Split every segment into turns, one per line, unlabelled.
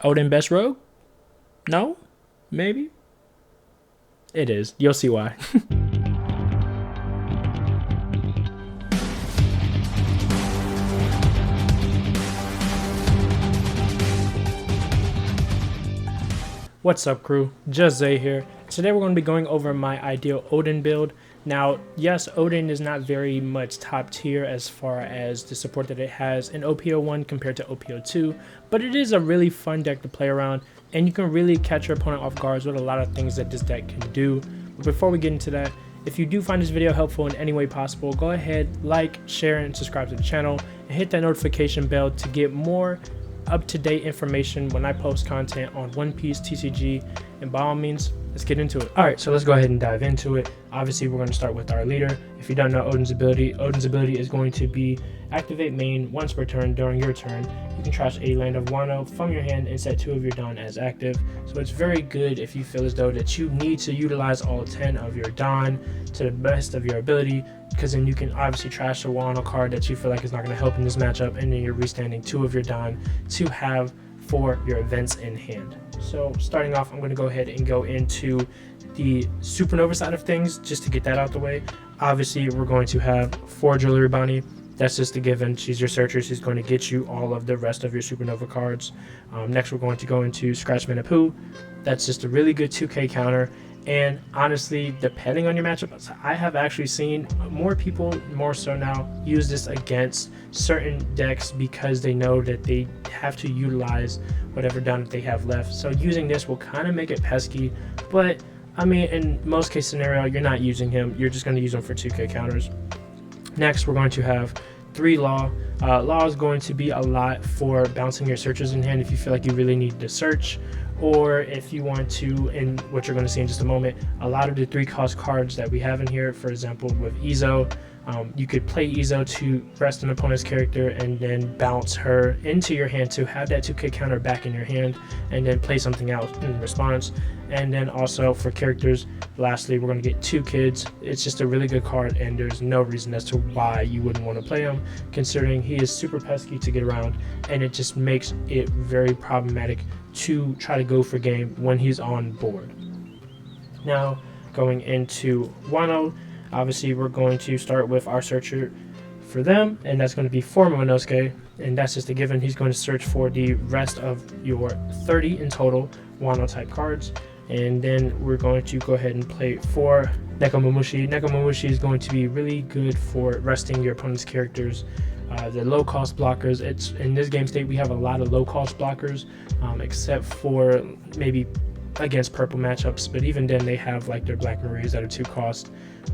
Oden best rogue? No? Maybe? It is. You'll see why. What's up, crew? Just Zay here. Today we're going to be going over my ideal Oden build. Now, yes, Oden is not very much top tier as far as the support that it has in OPO1 compared to OPO2, but it is a really fun deck to play around, and you can really catch your opponent off guard with a lot of things that this deck can do. But before we get into that, if you do find this video helpful in any way possible, go ahead, like, share, and subscribe to the channel, and hit that notification bell to get more up-to-date information when I post content on One Piece TCG. And by all means, let's get into it. Alright, so let's go ahead and dive into it. Obviously, we're going to start with our leader. If you don't know Oden's ability is going to be activate main once per turn. During your turn, you can trash a land of Wano from your hand and set 2 of your Don as active. So it's very good if you feel as though that you need to utilize all 10 of your Don to the best of your ability, because then you can obviously trash a Wano card that you feel like is not going to help in this matchup, and then you're restanding 2 of your Don to have for your events in hand. So starting off, I'm going to go ahead and go into the supernova side of things just to get that out the way. Obviously, we're going to have 4 Jewelry Bonnie. That's just a given. She's your searcher. She's going to get you all of the rest of your supernova cards. Next, we're going to go into Scratch Manapoo. That's just a really good 2K counter. And honestly, depending on your matchup, I have actually seen more people, more so now, use this against certain decks because they know that they have to utilize whatever Don that they have left. So using this will kind of make it pesky, but I mean, in most case scenario, you're not using him. You're just going to use him for 2K counters. Next, we're going to have 3 Law. Law is going to be a lot for bouncing your searchers in hand if you feel like you really need to search, or if you want to, and what you're going to see in just a moment, a lot of the 3-cost cards that we have in here, for example, with Izo, you could play Izo to rest an opponent's character and then bounce her into your hand to have that 2K counter back in your hand, and then play something else in response. And then also for characters, lastly, we're going to get 2 Kids. It's just a really good card, and there's no reason as to why you wouldn't want to play him, considering he is super pesky to get around, and it just makes it very problematic to try to go for game when he's on board. Now, going into Wano, obviously we're going to start with our searcher for them, and that's going to be for Momonosuke, and that's just a given. He's going to search for the rest of your 30 in total Wano type cards, and then we're going to go ahead and play for Nekomamushi. Nekomamushi is going to be really good for resting your opponent's characters. The low cost blockers, it's in this game state we have a lot of low cost blockers, except for maybe against purple matchups, but even then they have like their Black Maries that are 2 cost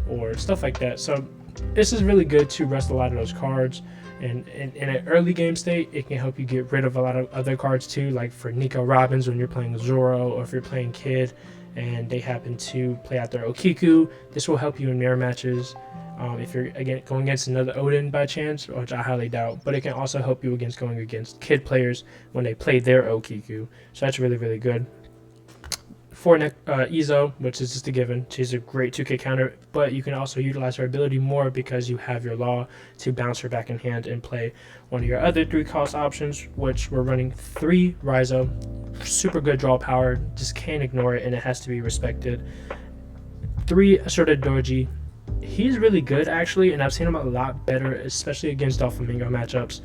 or stuff like that. So this is really good to rest a lot of those cards, and in an early game state it can help you get rid of a lot of other cards too, like for Nico Robins when you're playing Zoro, or if you're playing Kid and they happen to play out their Okiku. This will help you in mirror matches. If you're again going against another Oden by chance, which I highly doubt, but it can also help you against going against Kid players when they play their Okiku. So that's really, really good. For Izo, which is just a given, she's a great 2K counter, but you can also utilize her ability more because you have your Law to bounce her back in hand and play one of your other 3-cost options, which we're running 3 Rizo. Super good draw power, just can't ignore it, and it has to be respected. 3 Assorted Doji. He's really good actually, and I've seen him a lot better, especially against Doflamingo matchups.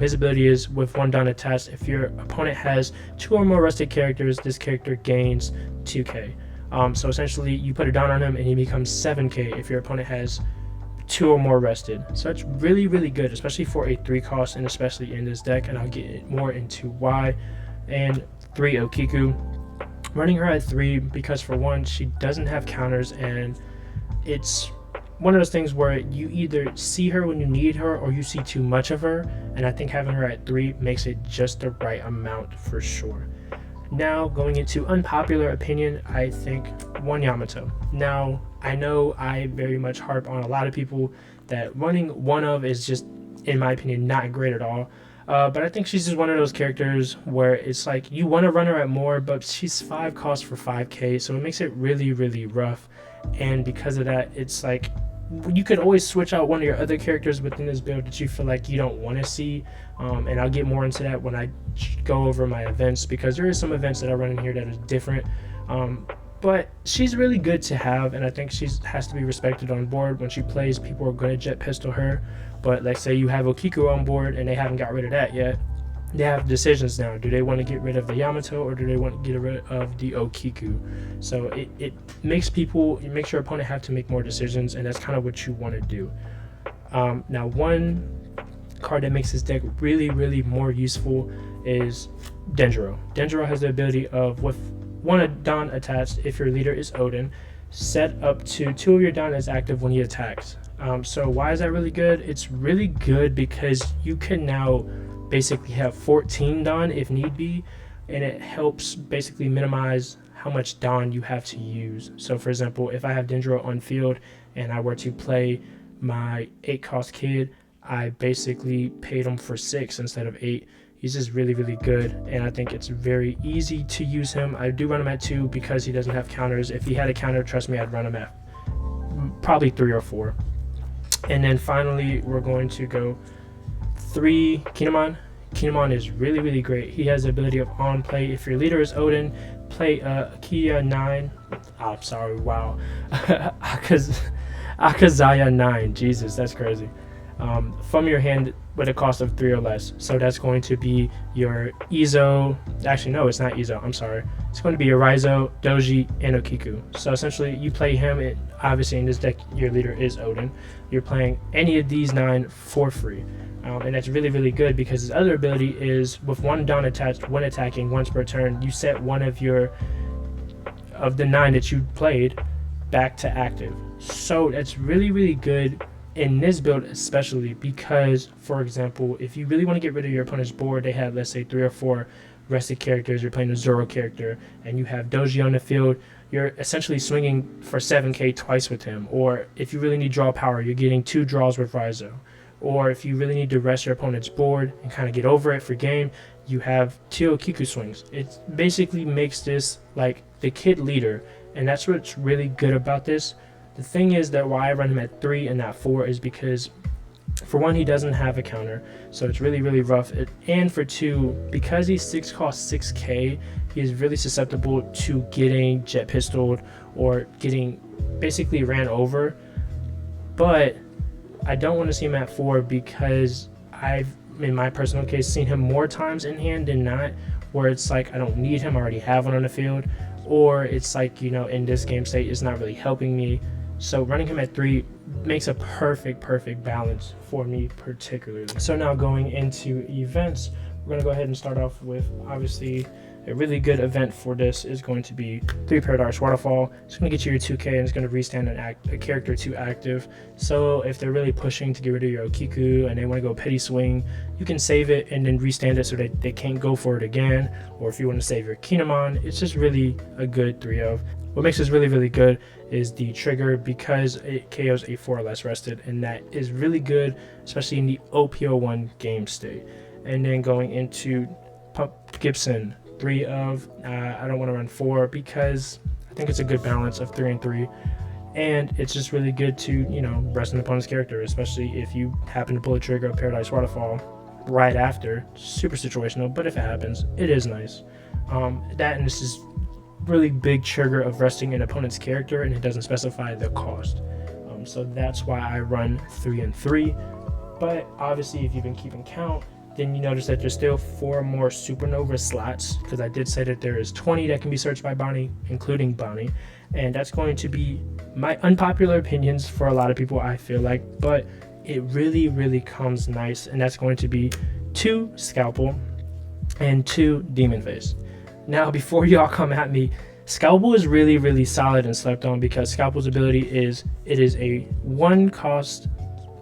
His ability is with 1 Don attached. If your opponent has 2 or more rested characters, this character gains 2K. So essentially you put a Don on him and he becomes 7K if your opponent has 2 or more rested. So it's really, really good, especially for a 3-cost, and especially in this deck, and I'll get more into why. And 3 Okiku. Running her at 3 because, for one, she doesn't have counters, and it's one of those things where you either see her when you need her or you see too much of her, and I think having her at 3 makes it just the right amount for sure. Now, going into unpopular opinion, I think 1 Yamato. Now, I know I very much harp on a lot of people that running one of is just, in my opinion, not great at all. But I think she's just one of those characters where it's like you want to run her at more, but she's 5 cost for 5K, so it makes it really, really rough. And because of that, it's like You could always switch out one of your other characters within this build that you feel like you don't want to see, and I'll get more into that when I go over my events, because there is some events that I run in here that is different. But she's really good to have, and I think she has to be respected on board. When she plays, people are going to jet pistol her. But let's say you have Okiku on board and they haven't got rid of that yet. They have decisions now. Do they want to get rid of the Yamato, or do they want to get rid of the Okiku? So it makes your opponent have to make more decisions, and that's kind of what you want to do. Now, one card that makes this deck really, really more useful is Denjiro. Denjiro has the ability of, with one Don attached, if your leader is Oden, set up to 2 of your Don as active when he attacks. So why is that really good? It's really good because you can now basically have 14 Don if need be, and it helps basically minimize how much Don you have to use. So for example, if I have Denjiro on field and I were to play my 8-cost kid, I basically paid him for 6 instead of 8. He's just really, really good, and I think it's very easy to use him. I do run him at 2 because he doesn't have counters. If he had a counter, trust me, I'd run him at probably 3 or 4. And then finally, we're going to go 3 Kinemon. Kinemon is really, really great. He has the ability of on play. If your leader is Oden, play Kia 9. I'm sorry, wow. Akazaya 9. Jesus, that's crazy. From your hand with a cost of 3 or less. So that's going to be your Izo. Actually, no, it's not Izo. I'm sorry. It's going to be your Raizo, Doji, and Okiku. So essentially, you play him. Obviously, in this deck, your leader is Oden. You're playing any of these 9 for free. And that's really, really good because his other ability is, with 1 Don attached when attacking once per turn, you set one of the 9 that you played back to active. So that's really, really good in this build, especially because, for example, if you really want to get rid of your opponent's board, they have, let's say, 3 or 4 rested characters, you're playing a Zoro character, and you have Doji on the field, you're essentially swinging for 7k twice with him. Or if you really need draw power, you're getting 2 draws with Raizo. Or if you really need to rest your opponent's board and kind of get over it for game, you have 2 Okiku swings. It basically makes this like the kid leader, and that's what's really good about this. The thing is that why I run him at 3 and not 4 is because, for one, he doesn't have a counter, so it's really, really rough. And for 2, because he's 6 cost 6k, he is really susceptible to getting jet pistoled or getting basically ran over. But I don't want to see him at 4 because I've, in my personal case, seen him more times in hand than not, where it's like I don't need him, I already have one on the field, or it's like, you know, in this game state, it's not really helping me. So running him at 3 makes a perfect balance for me particularly. So now going into events, we're going to go ahead and start off with, obviously, a really good event for this is going to be 3 Paradise Waterfall. It's going to get you your 2k and it's going to restand a character to active. So if they're really pushing to get rid of your Okiku and they want to go Petty Swing, you can save it and then restand it so that they can't go for it again. Or if you want to save your Kinemon, it's just really a good 3 of. What makes this really, really good is the trigger, because it KOs a 4 or less rested, and that is really good, especially in the OPO1 game state. And then going into Pump Gibson, 3 of, I don't want to run 4 because I think it's a good balance of 3 and 3. And it's just really good to, you know, rest an opponent's character, especially if you happen to pull a trigger of Paradise Waterfall right after. Super situational, but if it happens, it is nice. That, and this is really big trigger of resting an opponent's character, and it doesn't specify the cost. So that's why I run 3 and 3. But obviously, if you've been keeping count, then you notice that there's still 4 more Supernova slots, because I did say that there is 20 that can be searched by Bonnie, including Bonnie, and that's going to be my unpopular opinions for a lot of people, I feel like, but it really, really comes nice, and that's going to be 2 Scalpel and 2 Demon Face. Now, before y'all come at me, Scalpel is really, really solid and slept on, because Scalpel's ability is, it is a 1-cost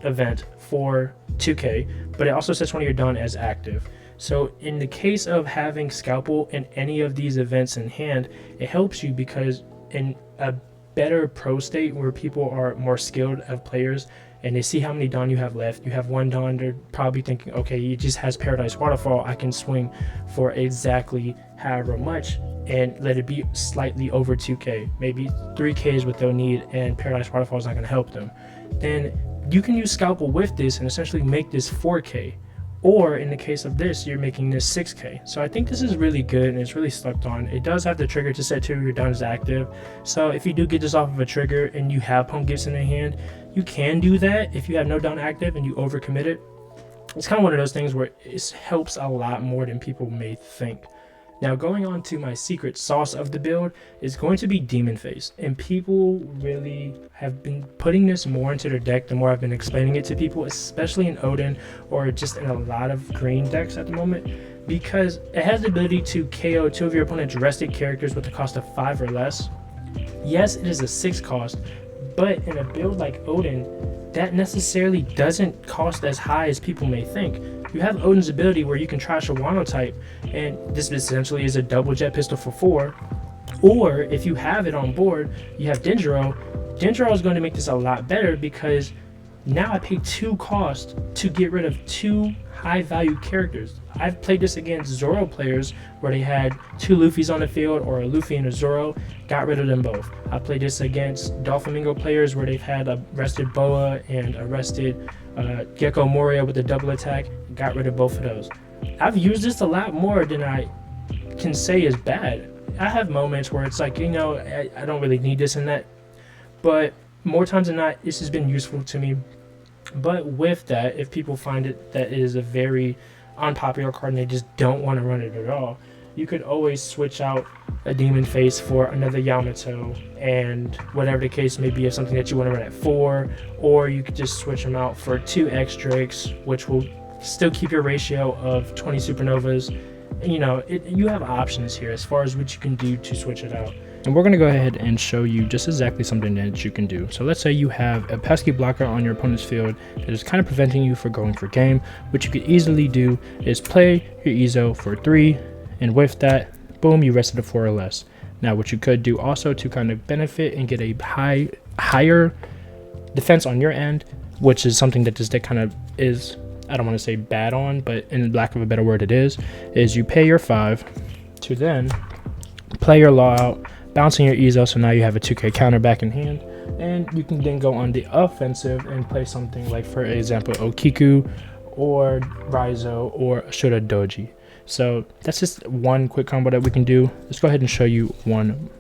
event for 2k, but it also sets one of your Dawn as active. So in the case of having Scalpel in any of these events in hand, it helps you because in a better pro state where people are more skilled of players and they see how many Dawn you have left, you have 1 Dawn, they're probably thinking, okay, he just has Paradise Waterfall, I can swing for exactly however much and let it be slightly over 2k. Maybe 3k is what they'll need, and Paradise Waterfall is not going to help them. then you can use Scalpel with this and essentially make this 4K. Or in the case of this, you're making this 6K. So I think this is really good and it's really slept on. It does have the trigger to set 2 of your Duns active. So if you do get this off of a trigger and you have Pump Gifts in the hand, you can do that if you have no Dun active and you overcommit it. It's kind of one of those things where it helps a lot more than people may think. Now, going on to my secret sauce of the build is going to be Demon Face, and people really have been putting this more into their deck the more I've been explaining it to people, especially in Oden or just in a lot of green decks at the moment, because it has the ability to KO 2 of your opponent's rested characters with a cost of 5 or less. Yes, it is a 6 cost, but in a build like Oden, that necessarily doesn't cost as high as people may think. You have Oden's ability where you can trash a Wano type, and this essentially is a double jet pistol for 4. Or if you have it on board, you have Denjiro. Denjiro is going to make this a lot better because now I pay 2 cost to get rid of 2 high value characters. I've played this against Zoro players where they had 2 Luffys on the field, or a Luffy and a Zoro, got rid of them both. I played this against Doflamingo players where they've had a rested Boa and a rested Gecko Moria with a double attack, got rid of both of those. I've used this a lot more than I can say is bad. I have moments where it's like, you know, I don't really need this and that, but more times than not, this has been useful to me. But with that, if people find it that it is a very unpopular card and they just don't want to run it at all, you could always switch out a Demon Face for another Yamato, and whatever the case may be, of something that you want to run at 4, or you could just switch them out for 2 X-Drakes, which will still keep your ratio of 20 Supernovas. You know, you have options here as far as what you can do to switch it out. And we're going to go ahead and show you just exactly something that you can do. So let's say you have a pesky blocker on your opponent's field that is kind of preventing you from going for game. What you could easily do is play your Izo for 3, and with that, boom, you rested a 4 or less. Now what you could do also to kind of benefit and get a higher defense on your end, which is something that this deck kind of is, I don't want to say bad on, but in lack of a better word it is you pay your 5 to then play your Law out, bouncing your Izo, so now you have a 2K counter back in hand, and you can then go on the offensive and play something like, for example, Okiku or Raizo or Shura Doji. So that's just one quick combo that we can do. Let's go ahead and show you one.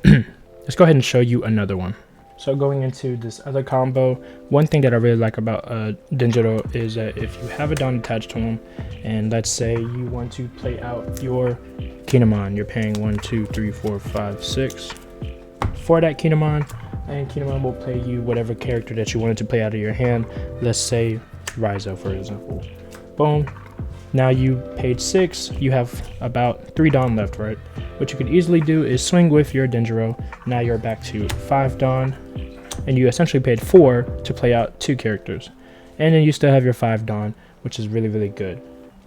Let's go ahead and show you another one. So going into this other combo, one thing that I really like about Denjiro is that if you have a Don attached to him, and let's say you want to play out your Kinemon, you're paying 1, 2, 3, 4, 5, 6 for that Kinemon, and Kinemon will play you whatever character that you wanted to play out of your hand. Let's say Raizo, for example. Boom. Now you paid 6, you have about 3 Dawn left, right? What you could easily do is swing with your Denjiro. Now you're back to 5 Dawn, and you essentially paid 4 to play out 2 characters. And then you still have your 5 Dawn, which is really, really good.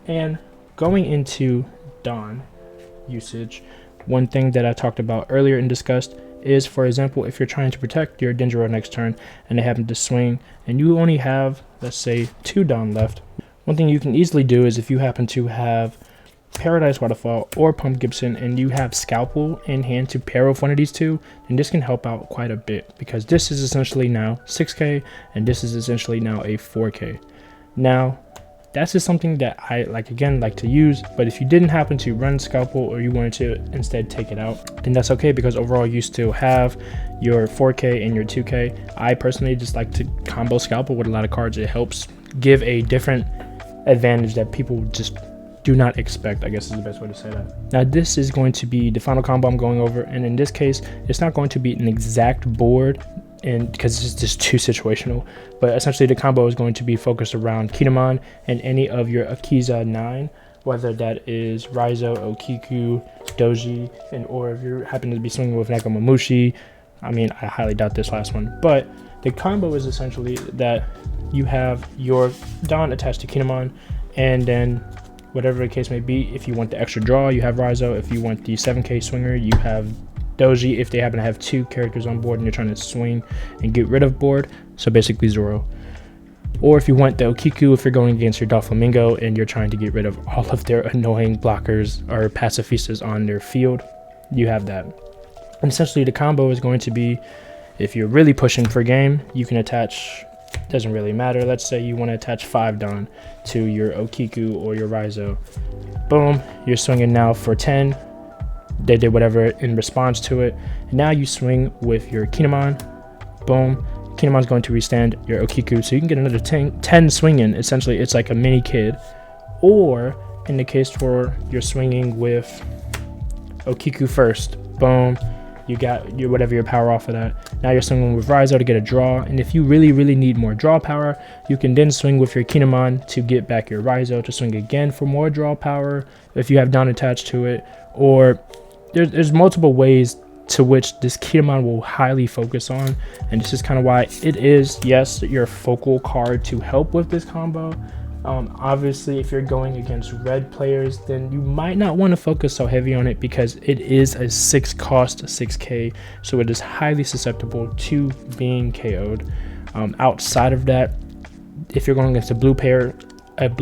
And going into Dawn usage, one thing that I talked about earlier and discussed is, for example, if you're trying to protect your Denjiro next turn and they happen to swing and you only have, let's say, 2 Dawn left, one thing you can easily do is if you happen to have Paradise Waterfall or Pump Gibson and you have Scalpel in hand to pair with one of these two, then this can help out quite a bit, because this is essentially now 6K and this is essentially now a 4K. Now, that's just something that I like to use, but if you didn't happen to run Scalpel or you wanted to instead take it out, then that's okay, because overall you still have your 4K and your 2K. I personally just like to combo Scalpel with a lot of cards. It helps give a different advantage that people just do not expect, I guess is the best way to say that. Now this is going to be the final combo I'm going over, and in this case it's not going to be an exact board, and because it's just too situational, but essentially the combo is going to be focused around Kinemon and any of your Akiza 9, whether that is Raizo, Okiku, Doji, and or if you happen to be swinging with Nekomamushi. I mean, I highly doubt this last one, but the combo is essentially that you have your Dawn attached to Kinemon, and then whatever the case may be, if you want the extra draw, you have Raizo. If you want the 7K swinger, you have Doji, if they happen to have 2 characters on board and you're trying to swing and get rid of board, so basically Zoro. Or if you want the Okiku, if you're going against your Doflamingo and you're trying to get rid of all of their annoying blockers or pacifistas on their field, you have that. And essentially the combo is going to be If you're really pushing for game, you can attach, doesn't really matter. Let's say you want to attach 5 Don to your Okiku or your Raizo. Boom, you're swinging now for 10. They did whatever in response to it. And now you swing with your Kinemon. Boom, Kinemon's going to restand your Okiku, so you can get another 10 swinging. Essentially, it's like a mini kid. Or in the case where you're swinging with Okiku first, boom, you got your whatever your power off of that. Now you're swinging with Raizo to get a draw, and if you really need more draw power, you can then swing with your Kinemon to get back your Raizo to swing again for more draw power if you have Don attached to it. Or there's multiple ways to which this Kinemon will highly focus on, and this is kind of why it is, yes, your focal card to help with this combo. Obviously, if you're going against red players, then you might not want to focus so heavy on it because it is a 6 cost 6k, so it is highly susceptible to being KO'd. Outside of that, if you're going against a blue player, if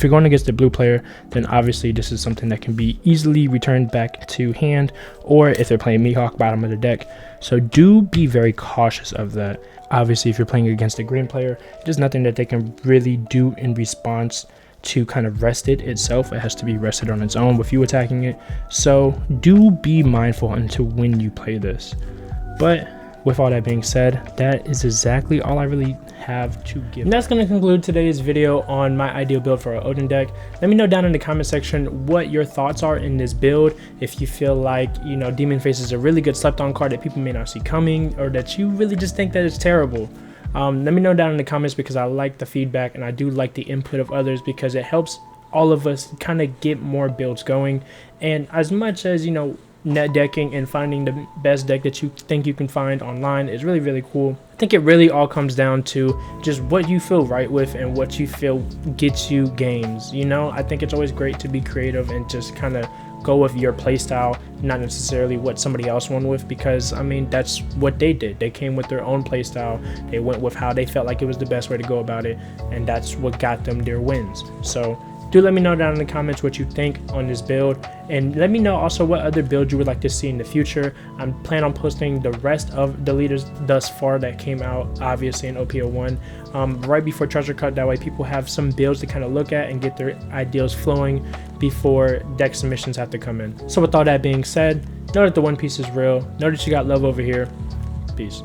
you're going against a blue player, then obviously this is something that can be easily returned back to hand, or if they're playing Mihawk, bottom of the deck. So do be very cautious of that. Obviously, if you're playing against a green player, there's nothing that they can really do in response to kind of rest it itself. It has to be rested on its own with you attacking it. So do be mindful into when you play this. But with all that being said, that is exactly all I really have to give. And that's going to conclude today's video on my ideal build for our Oden deck. Let me know down in the comment section what your thoughts are in this build. If you feel like, you know, Demon Face is a really good slept on card that people may not see coming, or that you really just think that it's terrible. Let me know down in the comments, because I like the feedback and I do like the input of others, because it helps all of us kind of get more builds going. And as much as, you know, net decking and finding the best deck that you think you can find online is really cool, I think it really all comes down to just what you feel right with and what you feel gets you games. You know, I think it's always great to be creative and just kind of go with your playstyle, not necessarily what somebody else went with, because I mean, that's what they did. They came with their own playstyle. They went with how they felt like it was the best way to go about it, and that's what got them their wins. So do let me know down in the comments what you think on this build, and let me know also what other builds you would like to see in the future. I'm planning on posting the rest of the leaders thus far that came out, obviously in OPO1, right before Treasure Cut. That way people have some builds to kind of look at and get their ideals flowing before deck submissions have to come in. So with all that being said, know that the One Piece is real. Know that you got love over here. Peace.